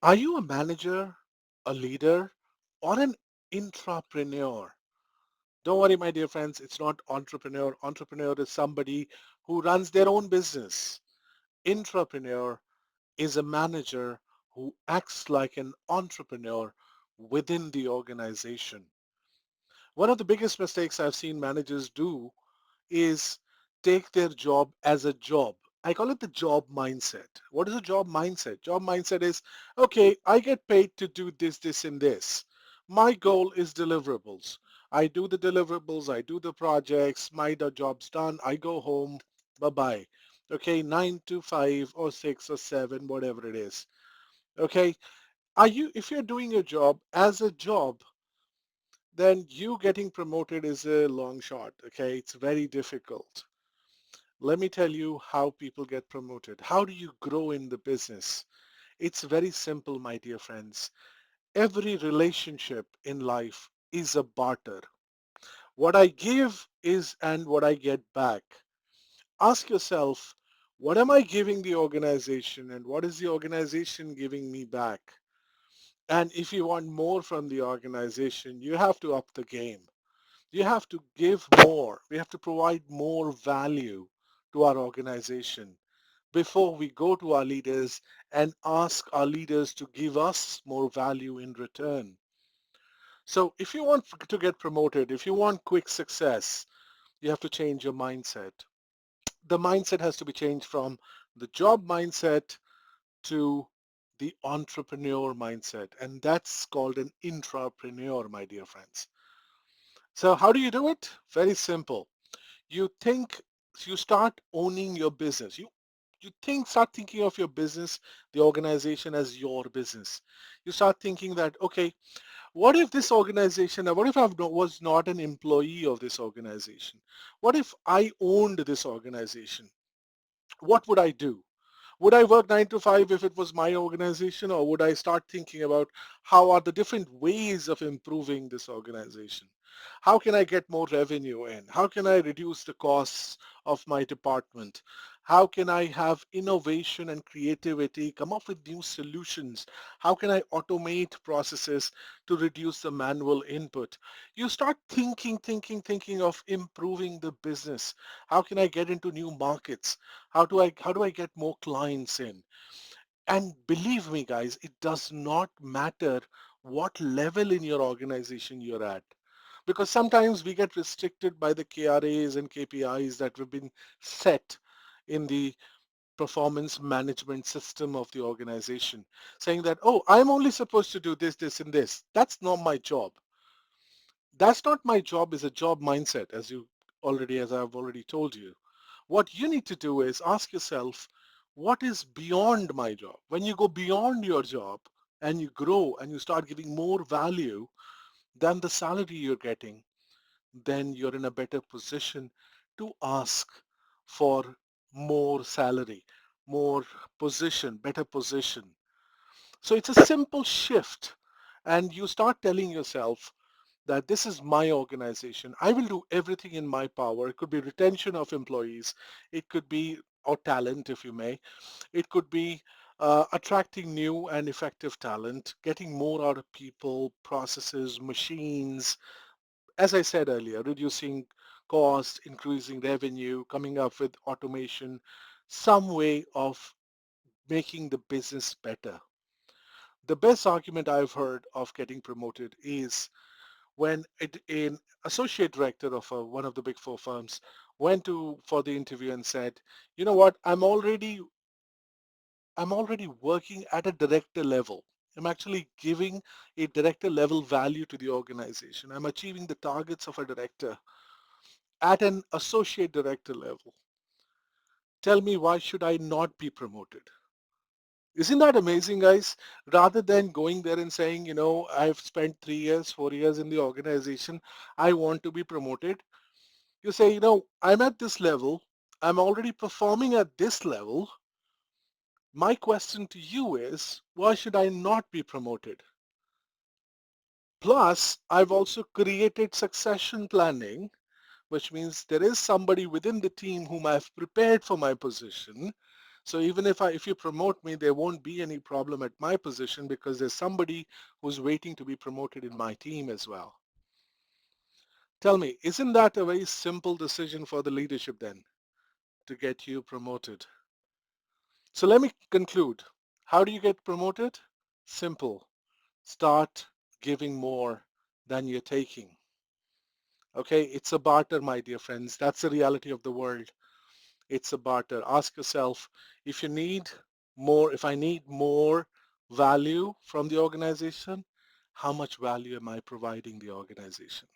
Are you a manager, a leader, or an intrapreneur? Don't worry, my dear friends, it's not entrepreneur. Entrepreneur is somebody who runs their own business. Intrapreneur is a manager who acts like an entrepreneur within the organization. One of the biggest mistakes I've seen managers do is take their job as a job. I call it the job mindset. What is a job mindset? Job mindset is, okay, I get paid to do this, this, and this. My goal is deliverables. I do the deliverables, I do the projects, my job's done, I go home, bye-bye. Okay, 9 to 5 or 6 or 7, whatever it is. Okay, if you're doing your job as a job, then you getting promoted is a long shot. Okay, it's very difficult. Let me tell you how people get promoted. How do you grow in the business? It's very simple, my dear friends. Every relationship in life is a barter. What I give is and what I get back. Ask yourself, what am I giving the organization and what is the organization giving me back? And if you want more from the organization, you have to up the game. You have to give more. We have to provide more value to our organization before we go to our leaders and ask our leaders to give us more value in return. So if you want to get promoted, if you want quick success, you have to change your mindset. The mindset has to be changed from the job mindset to the entrepreneur mindset. And that's called an intrapreneur, my dear friends. So how do you do it? Very simple. You think, you start owning your business. Start thinking of your business, the organization as your business. You start thinking that, okay, what if this organization, what if was not an employee of this organization? What if I owned this organization? What would I do? Would I work 9 to 5 if it was my organization, or would I start thinking about how are the different ways of improving this organization? How can I get more revenue in? How can I reduce the costs of my department? How can I have innovation and creativity, come up with new solutions? How can I automate processes to reduce the manual input? You start thinking of improving the business. How can I get into new markets? How do I get more clients in? And believe me, guys, it does not matter what level in your organization you're at. Because sometimes we get restricted by the KRAs and KPIs that have been set in the performance management system of the organization, saying that, oh, I'm only supposed to do this, this, and this. That's not my job. That's not my job is a job mindset, as I've already told you. What you need to do is ask yourself, what is beyond my job? When you go beyond your job and you grow and you start giving more value than the salary you're getting, then you're in a better position to ask for more salary, more position, better position. So it's a simple shift. And you start telling yourself that this is my organization. I will do everything in my power. It could be retention of employees. It could be, or talent, if you may. It could be attracting new and effective talent, getting more out of people, processes, machines. As I said earlier, reducing cost, increasing revenue, coming up with automation, some way of making the business better. The best argument I've heard of getting promoted is when an associate director of one of the big four firms went to for the interview and said, you know what, I'm already working at a director level. I'm actually giving a director level value to the organization. I'm achieving the targets of a director at an associate director level. Tell me, why should I not be promoted? Isn't that amazing, guys? Rather than going there and saying, I've spent 3 years, 4 years in the organization, I want to be promoted. You say, I'm at this level. I'm already performing at this level. My question to you is, why should I not be promoted? Plus, I've also created succession planning, which means there is somebody within the team whom I've prepared for my position. So even if you promote me, there won't be any problem at my position because there's somebody who's waiting to be promoted in my team as well. Tell me, isn't that a very simple decision for the leadership then to get you promoted? So let me conclude. How do you get promoted? Simple. Start giving more than you're taking. Okay, it's a barter, my dear friends. That's the reality of the world. It's a barter. Ask yourself, if you need more, if I need more value from the organization, how much value am I providing the organization?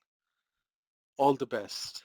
All the best.